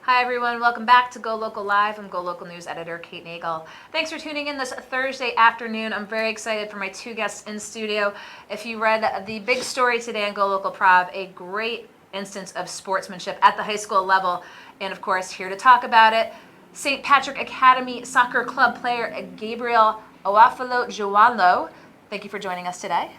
Hi everyone, welcome back to Go Local Live. I'm Go Local News editor Kate Nagel. Thanks for tuning in this Thursday afternoon. I'm very excited for my two guests in studio. If you read the big story today on Go Local Prov, a great instance of sportsmanship at the high school level, and of course here to talk about it, St. Patrick Academy Soccer Club player Gabriel Aufolajuwonlo. Thank you for joining us today.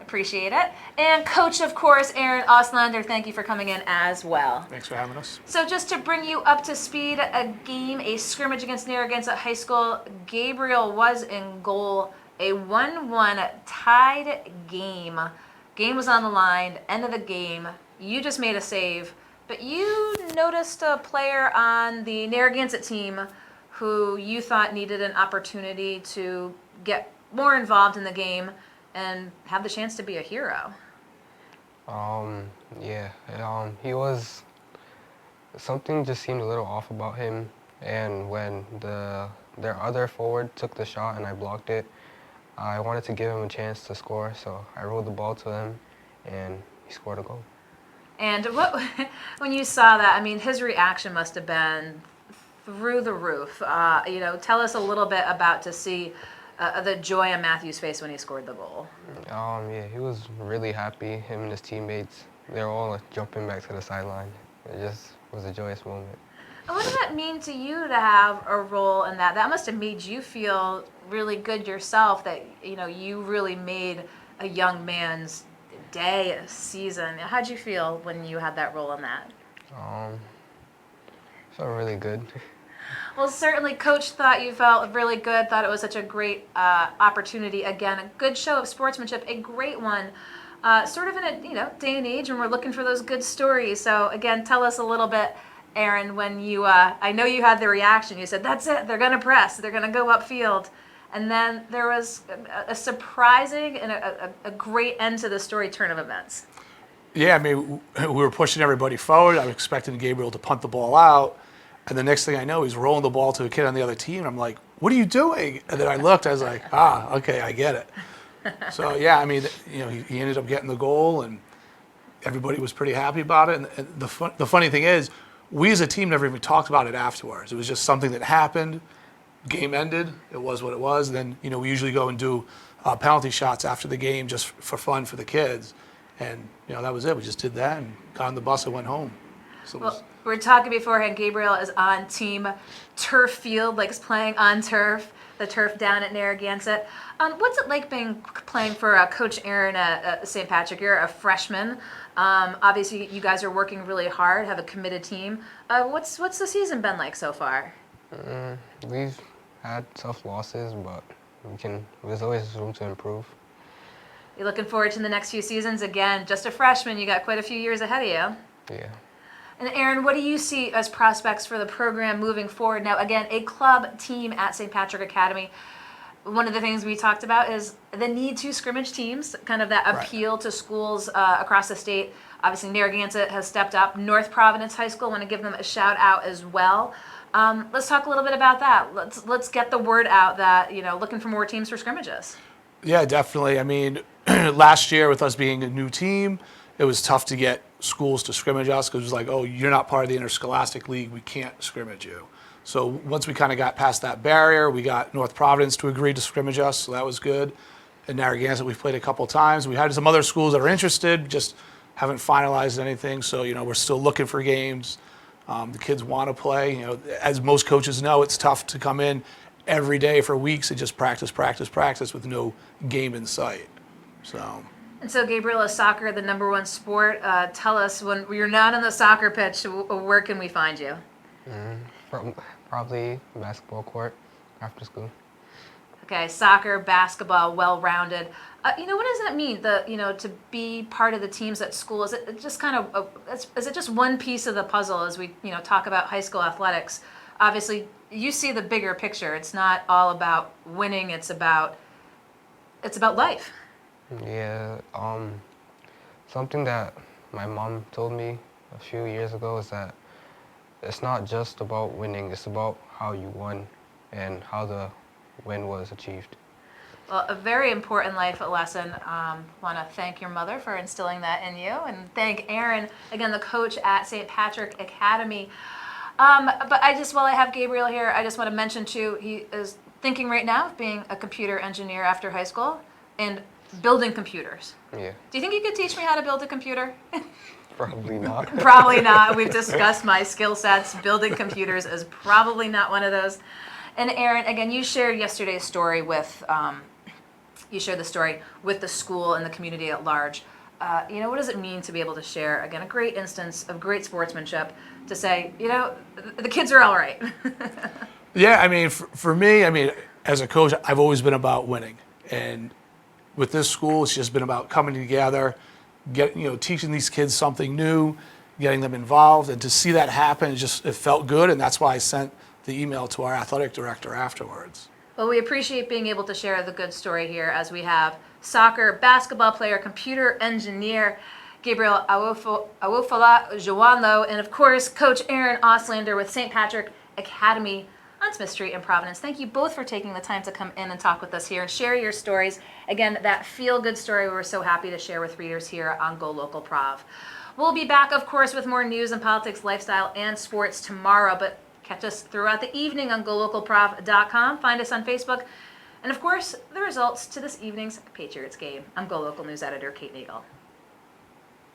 Appreciate it. And coach, of course, Aaron Auslander, thank you for coming in as well. Thanks for having us. So just to bring you up to speed, a scrimmage against Narragansett High School. Gabriel was in goal, a 1-1 tied game. Game was on the line, end of the game. You just made a save, but you noticed a player on the Narragansett team who you thought needed an opportunity to get more involved in the game and have the chance to be a hero. He was, something just seemed a little off about him, and when their other forward took the shot and I blocked it, I wanted to give him a chance to score, so I rolled the ball to him and he scored a goal. And when you saw that, I mean, his reaction must have been through the roof. Tell us a little bit about to see the joy on Matthew's face when he scored the goal. He was really happy. Him and his teammates, they were all jumping back to the sideline. It just was a joyous moment. And what did that mean to you to have a role in that? That must have made you feel really good yourself that, you really made a young man's day, a season. How'd you feel when you had that role in that? Felt really good. Well, certainly Coach thought you felt really good, thought it was such a great opportunity. Again, a good show of sportsmanship, a great one. Sort of in a day and age when we're looking for those good stories. So again, tell us a little bit, Aaron, when you, I know you had the reaction. You said, that's it, they're going to press, they're going to go upfield. And then there was a surprising and a great end to the story turn of events. Yeah, I mean, we were pushing everybody forward. I was expecting Gabriel to punt the ball out. And the next thing I know, he's rolling the ball to a kid on the other team. And I'm like, what are you doing? And then I looked, I was like, okay, I get it. So, yeah, I mean, he ended up getting the goal, and everybody was pretty happy about it. And the funny thing is, we as a team never even talked about it afterwards. It was just something that happened. Game ended. It was what it was. Then, we usually go and do penalty shots after the game just for fun for the kids. And, that was it. We just did that and got on the bus and went home. So well, we were talking beforehand. Gabriel is on team turf field, like playing on turf, the turf down at Narragansett. What's it like playing for Coach Aaron at St. Patrick? You're a freshman. Obviously, you guys are working really hard, have a committed team. What's the season been like so far? We've had tough losses, but there's always room to improve. You're looking forward to the next few seasons? Again, just a freshman, you got quite a few years ahead of you. Yeah. And Aaron, what do you see as prospects for the program moving forward? Now, again, a club team at St. Patrick Academy. One of the things we talked about is the need to scrimmage teams, kind of that appeal to schools across the state. Obviously, Narragansett has stepped up. North Providence High School, want to give them a shout out as well. Let's talk a little bit about that. Let's get the word out that, looking for more teams for scrimmages. Yeah, definitely. I mean, last year with us being a new team, it was tough to get schools to scrimmage us because it was like, oh, you're not part of the interscholastic league, we can't scrimmage you. So once we kind of got past that barrier, we got North Providence to agree to scrimmage us, so that was good. In Narragansett, we've played a couple times. We had some other schools that are interested, just haven't finalized anything, so we're still looking for games. The kids want to play. As most coaches know, it's tough to come in every day for weeks and just practice with no game in sight. And so, Gabriel, is soccer the number one sport? Tell us, when you're not on the soccer pitch, where can we find you? Probably basketball court after school. Okay, soccer, basketball, well-rounded. What does that mean? To be part of the teams at school, is it just is it just one piece of the puzzle as we talk about high school athletics? Obviously, you see the bigger picture. It's not all about winning. It's about life. Yeah, something that my mom told me a few years ago is that it's not just about winning, it's about how you won and how the win was achieved. Well, a very important life lesson. Want to thank your mother for instilling that in you, and thank Aaron, again, the coach at St. Patrick Academy. But while I have Gabriel here, I just want to mention too, he is thinking right now of being a computer engineer after high school and building computers. Yeah, Do you think you could teach me how to build a computer? probably not. Probably not. We've discussed my skill sets. Building computers is probably not one of those. And Aaron, again, you shared yesterday's story with, you shared the story with the school and the community at large. What does it mean to be able to share, again, a great instance of great sportsmanship to say, the kids are all right? Yeah, I mean, for me, I mean, as a coach, I've always been about winning. And with this school, it's just been about coming together, teaching these kids something new, getting them involved, and to see that happen, it felt good, and that's why I sent the email to our athletic director afterwards. Well, we appreciate being able to share the good story here as we have soccer, basketball player, computer engineer, Gabriel Aufolajuwonlo, and of course, Coach Aaron Auslander with St. Patrick Academy on Smith Street in Providence. Thank you both for taking the time to come in and talk with us here and share your stories. Again, that feel-good story we're so happy to share with readers here on Go Local Prov. We'll be back, of course, with more news and politics, lifestyle, and sports tomorrow, but catch us throughout the evening on GoLocalProv.com. Find us on Facebook. And, of course, the results to this evening's Patriots game. I'm Go Local News Editor Kate Nagel.